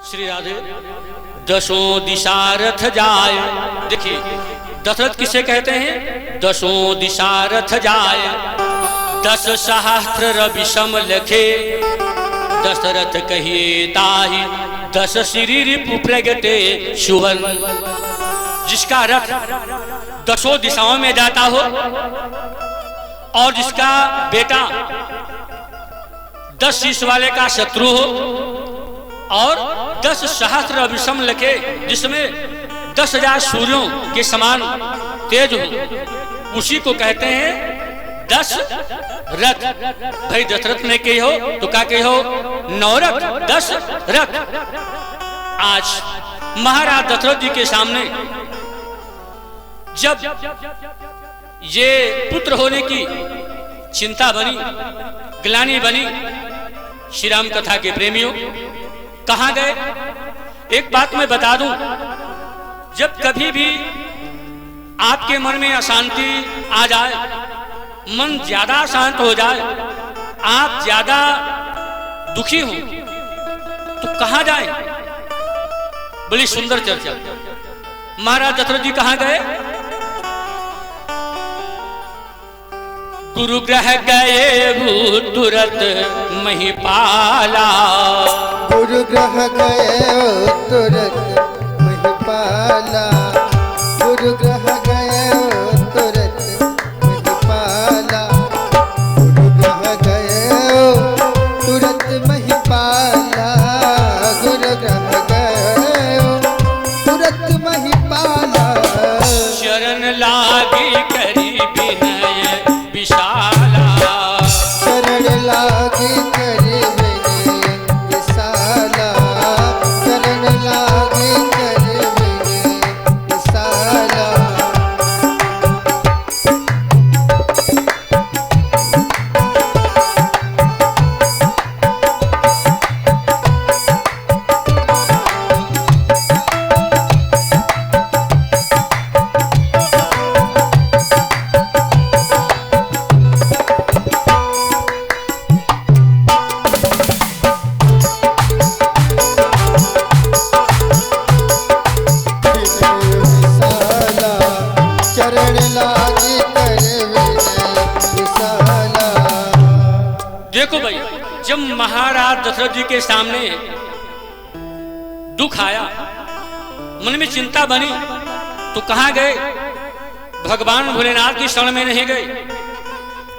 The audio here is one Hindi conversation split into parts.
श्री राधे। दसों दिशा रथ जाय, देखिए दशरथ किसे कहते हैं? दसों दिशा रथ जाय, 10 सहस्त्र रवि सम लखे, दशरथ कहिए ताहि 10 श्री रिपु प्रगटे सुवर्ण। जिसका रथ 10 दिशाओं में जाता हो और जिसका बेटा 10 शीश वाले का शत्रु हो और 10 सहस्त्र अभिसम लखे, जिसमें 10,000 सूर्यों के समान तेज हो, उसी को कहते हैं 10 रथ। भाई दशरथ ने कही हो तो क्या कही हो? 9 रथ, 10 रथ। आज महाराज दशरथ जी के सामने जब ये पुत्र होने की चिंता बनी, ग्लानि बनी, श्री राम कथा के प्रेमियों कहां गए? एक बात मैं बता दूं, जब कभी भी आपके मन में अशांति आ जाए, मन ज्यादा अशांत हो जाए, आप ज्यादा दुखी हो, तो कहां जाए? बड़ी सुंदर चर्चा। महाराज दशरथ जी कहां गए? गुरु ग्रह गए तुरत महिपाला, गुरु ग्रह गए तुरत महिपाला, गुरु ग्रह गए तुरत महिपाला, गुरु ग्रह गए तुरत महिपाला, गुरु ग्रह गए तुरत महिपाला। शरण लागी करी विनय विशाला, शरण लागी करी विनय विशाला, शरण लागी करी विनय विशाला। देखो भाई, जब महाराज दशरथ जी के सामने दुख आया, मन में चिंता बनी, तो कहां गए? भगवान भोलेनाथ की शरण में नहीं गए,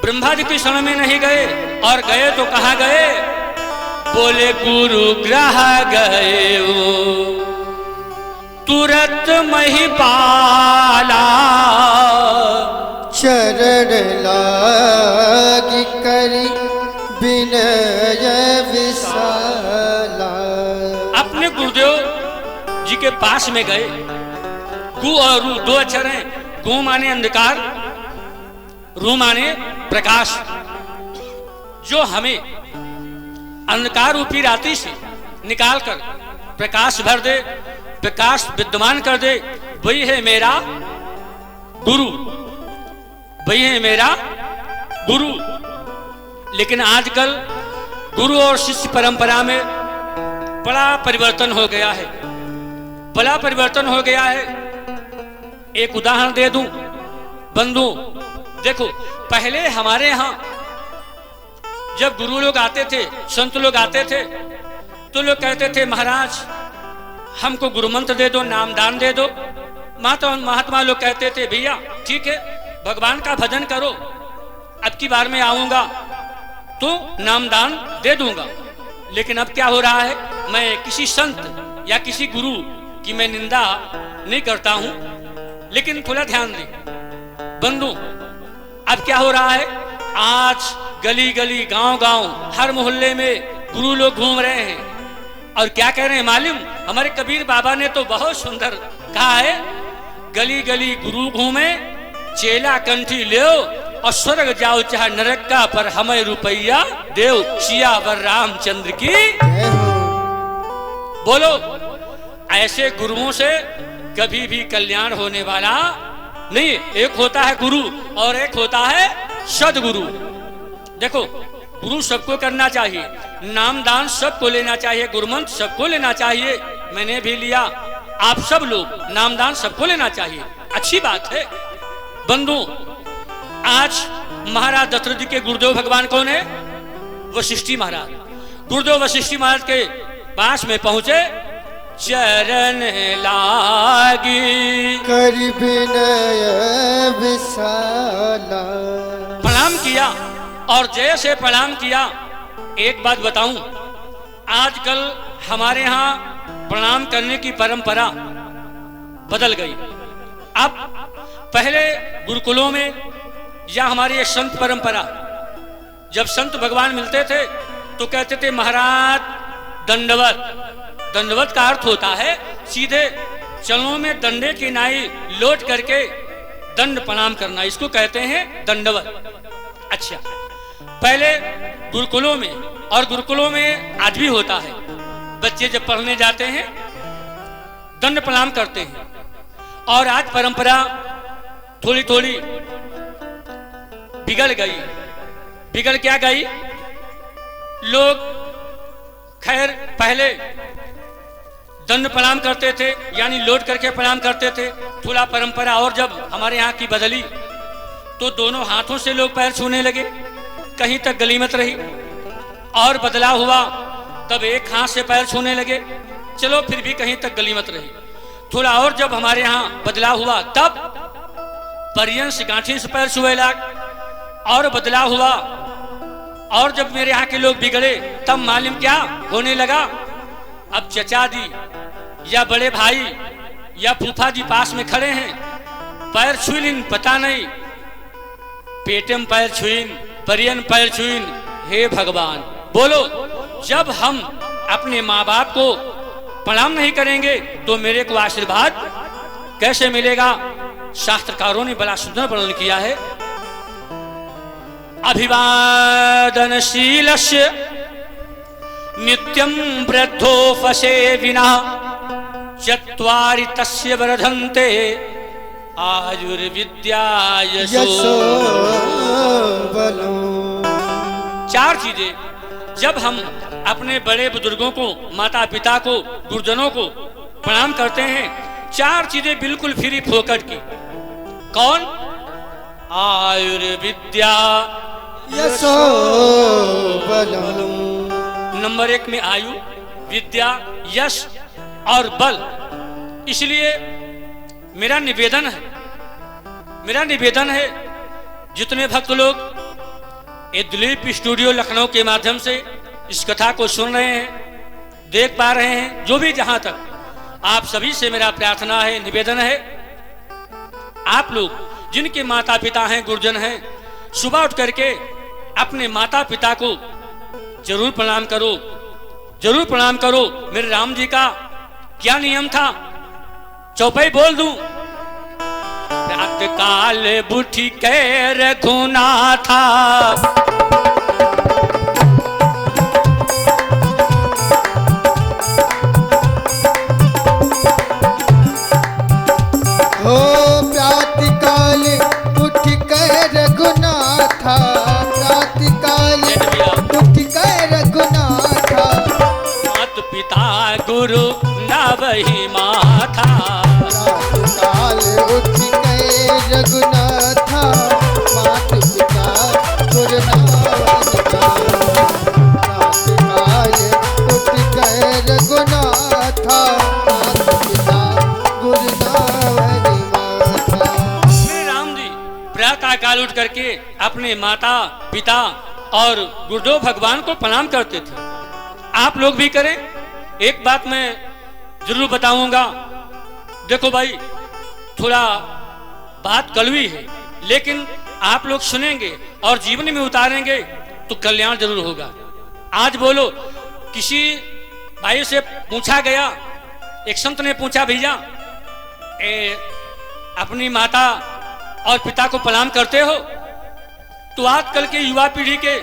ब्रह्मा जी की शरण में नहीं गए, और गए तो कहां गए? बोले गुरु ग्रह गए तुरत महिपाला, शरण लागी करी विनय विशाला। अपने गुरुदेव जी के पास में गए। गु और रू 2 अक्षर हैं। गु माने अंधकार, रू माने प्रकाश, जो हमें अंधकार रूपी रात्रि से निकाल कर प्रकाश भर दे, प्रकाश विद्यमान कर दे, वही है मेरा गुरु, वही है मेरा गुरु। लेकिन आजकल गुरु और शिष्य परंपरा में बड़ा परिवर्तन हो गया है, बड़ा परिवर्तन हो गया है। एक उदाहरण दे दूं बंधु, देखो पहले हमारे यहाँ जब गुरु लोग आते थे, संत लोग आते थे, तो लोग कहते थे महाराज हमको गुरु मंत्र दे दो, नाम दान दे दो। महात्मा लोग कहते थे भैया ठीक है, भगवान का भजन करो, अब की बार में आऊंगा तो नामदान दे दूंगा। लेकिन अब क्या हो रहा है, मैं किसी संत या किसी गुरु की मैं निंदा नहीं करता हूं, लेकिन थोड़ा ध्यान दें बंधु, अब क्या हो रहा है, आज गली गली गांव गांव हर मोहल्ले में गुरु लोग घूम रहे हैं, और क्या कह रहे हैं मालूम? हमारे कबीर बाबा ने तो बहुत सुंदर कहा है, गली गली गुरु घूमे, चेला कंठी ले और स्वर्ग जाओ चाहे नरक का, पर हमें रुपया देव, सियावर रामचंद्र की। बोलो, ऐसे गुरुओं से कभी भी कल्याण होने वाला नहीं। एक होता है गुरु और एक होता है सदगुरु। देखो गुरु सबको करना चाहिए, नामदान सबको लेना चाहिए, गुरुमंत्र सबको लेना चाहिए। मैंने भी लिया, आप सब लोग नामदान सबको लेना चाहिए, अच्छी बात है। बंधु, आज महाराज दशरथ जी के गुरुदेव भगवान कौन है? वशिष्ठी महाराज। गुरुदेव वशिष्ठी महाराज के पास में पहुंचे, चरण लागी कर विनय विशाला। प्रणाम किया, और जैसे प्रणाम किया, एक बात बताऊं, आजकल हमारे यहाँ प्रणाम करने की परंपरा बदल गई। अब पहले गुरुकुलों में या हमारी एक संत परंपरा, जब संत भगवान मिलते थे तो कहते थे महाराज दंडवत। दंडवत का अर्थ होता है सीधे चरणों में डंडे की नाई लोट करके दंड प्रणाम करना, इसको कहते हैं दंडवत। अच्छा, पहले गुरुकुलों में, और गुरुकुलों में आज भी होता है, बच्चे जब पढ़ने जाते हैं दंड प्रणाम करते हैं। और आज परंपरा थोड़ी थोड़ी बिगड़ गई। बिगड़ क्या गई? लोग खैर पहले दंड प्रणाम करते थे, यानी लोट करके प्रणाम करते थे। थोड़ा परंपरा और जब हमारे यहाँ की बदली तो दोनों हाथों से लोग पैर छूने लगे, कहीं तक गलीमत रही। और बदलाव हुआ तब एक हाथ से पैर छूने लगे, चलो फिर भी कहीं तक गलीमत रही। थोड़ा और जब हमारे यहाँ बदलाव हुआ तब परियन से गांठी से पैर छुए लग, और बदलाव हुआ। और जब मेरे यहाँ के लोग बिगड़े तब मालूम क्या होने लगा, अब चचा जी या बड़े भाई या फूफा जी पास में खड़े हैं, पैर छुईन पता नहीं, पेटे में पैर छुईन, परियन पैर छुईन। हे भगवान, बोलो, जब हम अपने माँ बाप को प्रणाम नहीं करेंगे तो मेरे को आशीर्वाद कैसे मिलेगा? शास्त्रकारों ने बड़ा सुंदर वर्णन किया है। अभिवादनशीलस्य नित्यं वृद्धोपसेविनः चत्वारि तस्य वर्धन्ते आयुर्विद्या यशो बलो। चार चीजें जब हम अपने बड़े बुजुर्गों को, माता पिता को, गुरुजनों को प्रणाम करते हैं, चार चीजें बिल्कुल फ्री फोकट की। कौन? आयुर्विद्या यशो बलो। नंबर एक में आयु, विद्या, यश और बल। इसलिए मेरा निवेदन है जितने भक्त लोग ये दिलीप स्टूडियो लखनऊ के माध्यम से इस कथा को सुन रहे हैं, देख पा रहे हैं, जो भी जहां तक, आप सभी से मेरा प्रार्थना है, निवेदन है, आप लोग जिनके माता पिता हैं, गुरुजन हैं, सुबह उठ करके अपने माता पिता को जरूर प्रणाम करो, जरूर प्रणाम करो। मेरे राम जी का क्या नियम था? चौपाई बोल दूं, प्रात काल बुठी के रघुनाथा, हो प्रातकाल उठ कर रघुनाथा, प्रातकाल उठ कर रघुनाथा, मात पिता गुरु नवहि माथा, प्रातकाल उठ कर रघुनाथा, मात पिता गुरु नवहि प्रातकाल उठ कर रघुनाथा, मात पिता गुरु नवहि माथा। राम जी प्रातः काल उठ करके अपने माता पिता और गुरुदेव भगवान को प्रणाम करते थे। आप लोग भी करें। एक बात मैं जरूर बताऊंगा, देखो भाई, थोड़ा बात कड़वी है, लेकिन आप लोग सुनेंगे और जीवन में उतारेंगे तो कल्याण जरूर होगा। आज बोलो, किसी भाई से पूछा गया, एक संत ने पूछा, भैया अपनी माता और पिता को प्रणाम करते हो? तो आजकल के युवा पीढ़ी के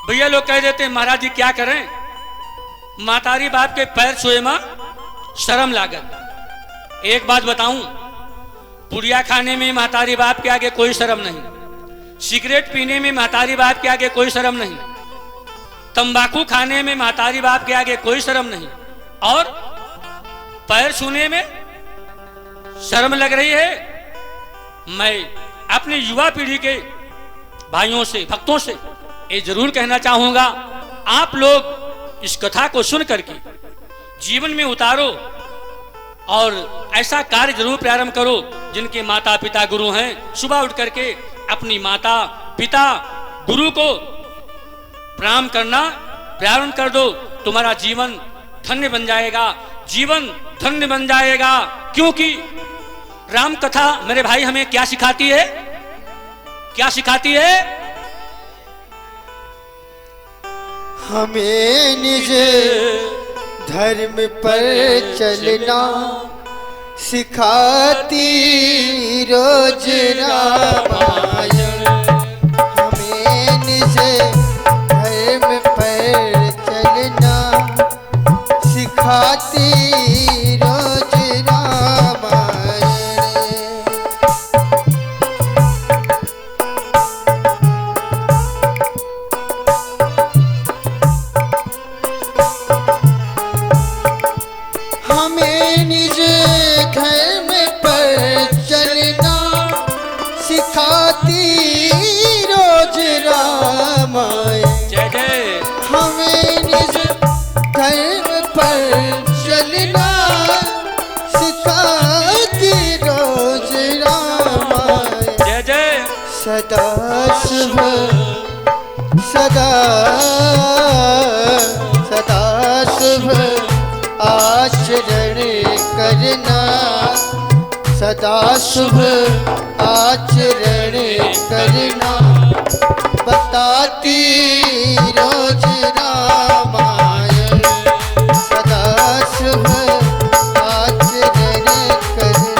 भैया लोग कह देते हैं, महाराज जी क्या करें, मातारी बाप के पैर छुए मां शर्म लागत। एक बात बताऊं, पुड़िया खाने में मातारी बाप के आगे कोई शर्म नहीं। सिगरेट पीने में महतारी बाप के आगे कोई शर्म नहीं, तंबाकू खाने में महतारी बाप के आगे कोई शर्म नहीं, और पैर छूने में शर्म लग रही है। मैं अपनी युवा पीढ़ी के भाइयों से, भक्तों से ये जरूर कहना चाहूंगा, आप लोग इस कथा को सुन करके जीवन में उतारो और ऐसा कार्य जरूर प्रारंभ करो जिनके माता पिता गुरु हैं। सुबह उठ करके अपनी माता पिता गुरु को प्रणाम करना प्रारंभ कर दो, तुम्हारा जीवन धन्य बन जाएगा, जीवन धन्य बन जाएगा। क्योंकि राम कथा मेरे भाई हमें क्या सिखाती है, क्या सिखाती है? हमें निज धर्म पर चलना सिखाती रोज रामायण। हमें निज धर्म पर चलना सिखाती रोज रामायण। हमें निज धर्म पर चलना सिखाती रोज रामायण। जय जय। हमें निज धर्म पर चलना सिखाती रोज रामायण। जय जय। सदा शुभ सदा सदा शुभ आचरण करना, सदा शुभ आचरण करना बताती रोज रामायण। सदा शुभ आचरण करना।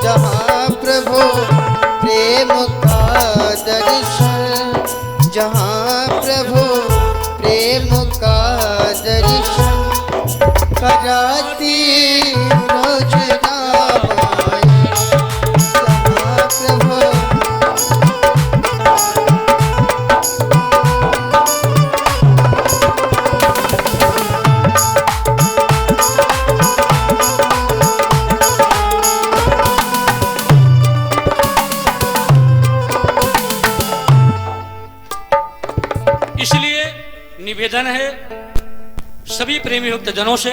जहाँ प्रभु प्रेम का दर्शन, जहाँ प्रभु प्रेम का दर्शन कराती रोज रामायण। जहाँ प्रभु इसलिए निवेदन है सभी प्रेमी युक्त जनों से,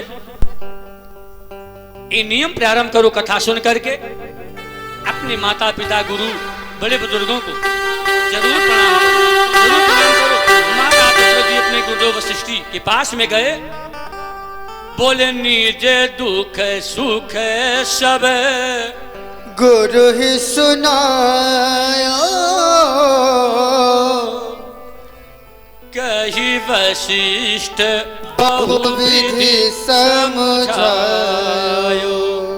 ये नियम प्रारंभ करो कथा सुन करके। अपने माता पिता गुरु बड़े बुजुर्गों को जरूर प्रणाम करो, जरूर प्रणाम करो। महाराज दशरथ जी अपने गुरुदेव वशिष्ठ के पास में गए, बोले निज दुख सुख सब गुरु ही सुनायो, कही वशिष्ठ बहुविधि समझायो।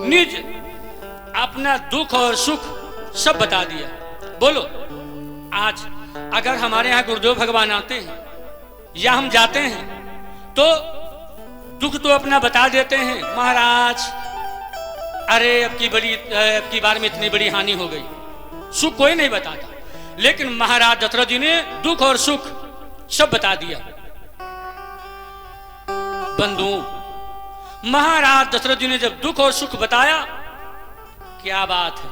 निज अपना दुख और सुख सब बता दिया। बोलो, आज अगर हमारे यहाँ गुरुदेव भगवान आते हैं या हम जाते हैं तो दुख तो अपना बता देते हैं, महाराज अरे अब की बार में इतनी बड़ी हानि हो गई। सुख कोई नहीं बताता, लेकिन महाराज दशरथ जी ने दुख और सुख सब बता दिया। बंधुओं, महाराज दशरथ जी ने जब दुख और सुख बताया, क्या बात है,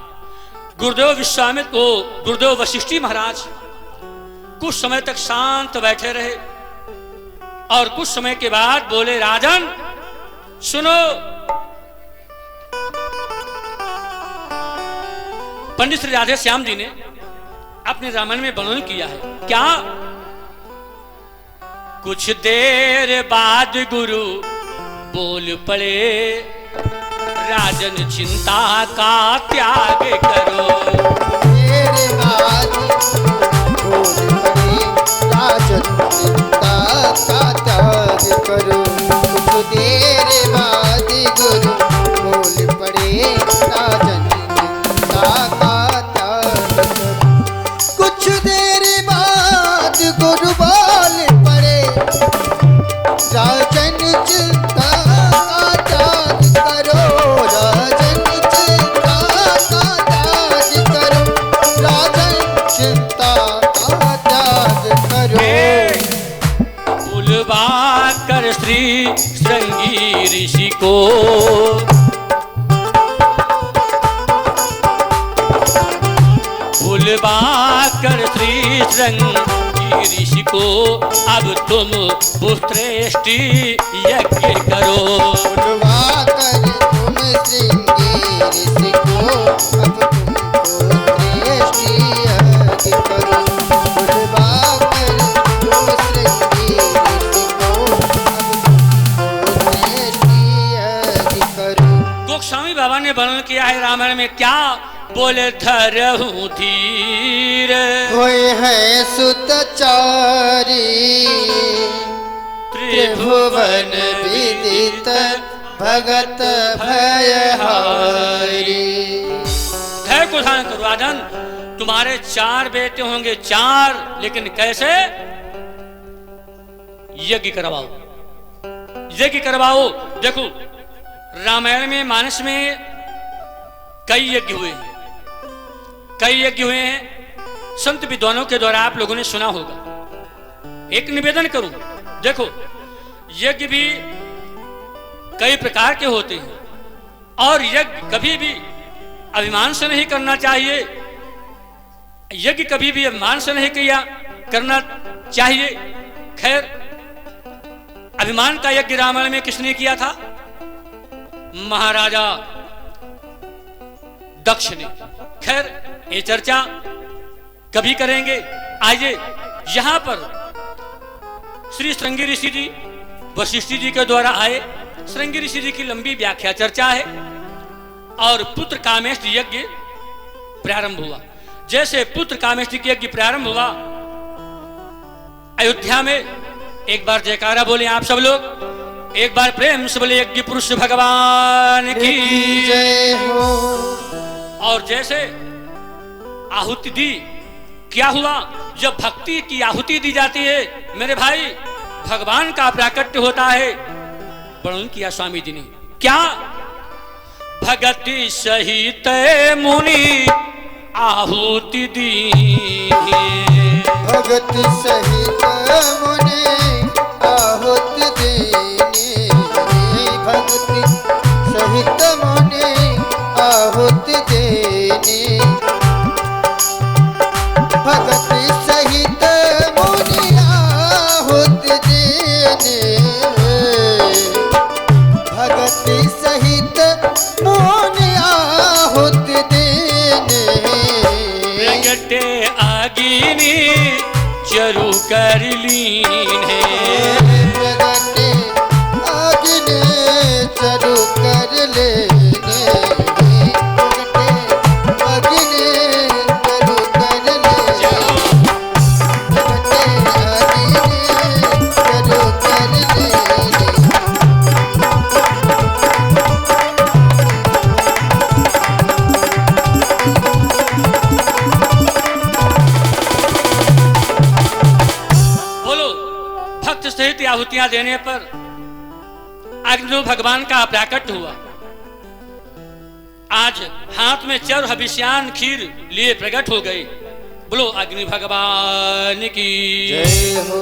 गुरुदेव विश्वामित्र को गुरुदेव वशिष्ठ जी महाराज कुछ समय तक शांत बैठे रहे और कुछ समय के बाद बोले, राजन सुनो। पंडित श्री राधे श्याम जी ने अपने रामायण में वर्णन किया है, क्या कुछ देर बाद गुरु बोल पड़े, राजन चिंता का त्याग करो। मेरे बाद बोल पड़े, राजन चिंता का त्याग करो। कुछ देर बाद गुरु बोल पड़े, राजन चिंता का त्याग करो। कुछ देर बाद गुरु बोल पड़े, राजन चिंता का त्याग करो। राजन चिंता का त्याग करो। राजन चिंता का त्याग करो। बुलवा कर श्री श्रृंगी ऋषि को, बुलवा कर श्री श्रृंगी ऋषि को, अब तुम पुत्रेष्टि यज्ञ करो। बुलवा कर तुम श्रृंगी ऋषि को, अब तुम पुत्रेष्टि यज्ञ करो। बुलवा कर तुम श्रृंगी ऋषि को, अब तुम पुत्रेष्टि यज्ञ करो। गोस्वामी बाबा ने वर्णन किया है रामायण में, क्या बोले धरहूं धीर, होए है सुतचारी, त्रिभुवन विदित भगत भयहारी। धैर्य को धारण करो राजन, तुम्हारे 4 बेटे होंगे, 4, लेकिन कैसे? यज्ञ करवाओ, यज्ञ करवाओ। देखो रामायण में, मानस में कई यज्ञ हुए हैं, कई यज्ञ हुए हैं। संत विद्वानों के द्वारा आप लोगों ने सुना होगा। एक निवेदन करूं, देखो यज्ञ भी कई प्रकार के होते हैं, और यज्ञ कभी भी अभिमान से नहीं करना चाहिए। यज्ञ कभी भी अभिमान से नहीं किया करना चाहिए। खैर, अभिमान का यज्ञ रामायण में किसने किया था? महाराजा दक्ष ने। खैर, ये चर्चा कभी करेंगे। आइए, यहां पर श्री श्रृंगी ऋषि जी वशिष्ठ जी के द्वारा आए। श्रृंगी ऋषि जी की लंबी व्याख्या चर्चा है, और पुत्र कामेष्टि यज्ञ प्रारंभ हुआ। जैसे पुत्र कामेष्टि यज्ञ प्रारंभ हुआ अयोध्या में, एक बार जयकारा बोले आप सब लोग, एक बार प्रेम से बोले यज्ञ पुरुष भगवान की जय हो। और जैसे आहुति दी, क्या हुआ? जब भक्ति की आहुति दी जाती है मेरे भाई, भगवान का प्राकट्य होता है। वर्णन किया स्वामी जी ने, क्या? भगति सहित मुनि आहुति दी, भगत सहित मुनि आहुति देने। भक्ति सहित मुनि आहुति देने। भक्ति सहित मुनि आहुति देने। भक्ति सहित मुनि आहुति देने। प्रगटे आगिनी चरु कर लीन है, प्रगटे आगिनी चरु कर लेने। प्रगटे आगिनी चरु कर लेने। प्रगटे आगिनी चरु कर लेने। बोलो, भक्त सहित आहुतियां देने पर अग्नि भगवान का प्राकट्य हुआ। आज हाथ में चर हविष्यान खीर लिए प्रकट हो गए। बोलो अग्नि भगवान की जय हो।